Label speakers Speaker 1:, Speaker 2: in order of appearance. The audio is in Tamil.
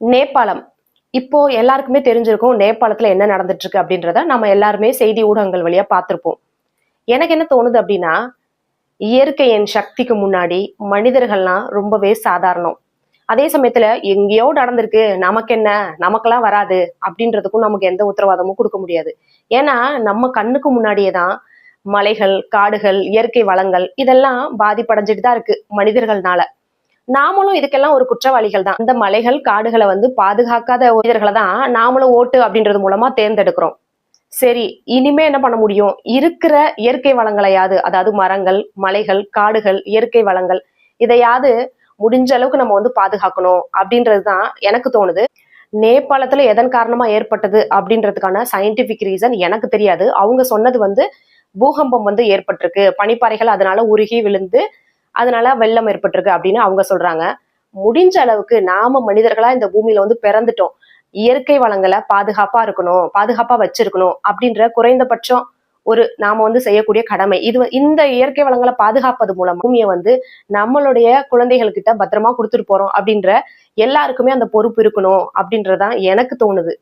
Speaker 1: நேபாளம். இப்போ எல்லாருக்குமே தெரிஞ்சிருக்கும் நேபாளத்துல என்ன நடந்துட்டு இருக்கு அப்படின்றத நம்ம எல்லாருமே செய்தி ஊடகங்கள் வழியா பார்த்திருப்போம். எனக்கு என்ன தோணுது அப்படின்னா, இயற்கையின் சக்திக்கு முன்னாடி மனிதர்கள்லாம் ரொம்பவே சாதாரணம். அதே சமயத்துல எங்கேயோ நடந்திருக்கு, நமக்கு என்ன, நமக்கெல்லாம் வராது அப்படின்றதுக்கும் நமக்கு எந்த உத்தரவாதமும் குடுக்க முடியாது. ஏன்னா, நம்ம கண்ணுக்கு முன்னாடியே தான் மலைகள், காடுகள், இயற்கை வளங்கள் இதெல்லாம் பாதிப்படைஞ்சுட்டு தான் இருக்கு மனிதர்கள்னால. நாமளும் இதுக்கெல்லாம் ஒரு குற்றவாளிகள் தான். இந்த மலைகள், காடுகளை பாதுகாக்காத மனிதர்களை தான் நாமளும் ஓட்டு அப்படின்றது மூலமா தேர்ந்தெடுக்கிறோம். சரி, இனிமே என்ன பண்ண முடியும்? இருக்கிற இயற்கை வளங்களையாவது, அதாவது மரங்கள், மலைகள், காடுகள், இயற்கை வளங்கள் இதையாவது முடிஞ்ச அளவுக்கு நம்ம பாதுகாக்கணும் அப்படின்றது தான் எனக்கு தோணுது. நேபாளத்துல எதன் காரணமா ஏற்பட்டது அப்படின்றதுக்கான சயின்டிபிக் ரீசன் எனக்கு தெரியாது. அவங்க சொன்னது பூகம்பம் ஏற்பட்டிருக்கு, பனிப்பாறைகள் அதனால உருகி விழுந்து அதனால வெள்ளம் ஏற்பட்டிருக்கு அப்படின்னு அவங்க சொல்றாங்க. முடிஞ்ச அளவுக்கு நாம மனிதர்களா இந்த பூமியில பிறந்துட்டோம், இயற்கை வளங்களை பாதுகாப்பா இருக்கணும், பாதுகாப்பா வச்சிருக்கணும் அப்படின்ற குறைந்தபட்சம் ஒரு நாம செய்யக்கூடிய கடமை இது. இந்த இயற்கை வளங்களை பாதுகாப்பது மூலம் பூமியை நம்மளுடைய குழந்தைகள் கிட்ட பத்திரமா கொடுத்துட்டு போறோம் அப்படின்ற எல்லாருக்குமே அந்த பொறுப்பு இருக்கணும் அப்படின்றதான் எனக்கு தோணுது.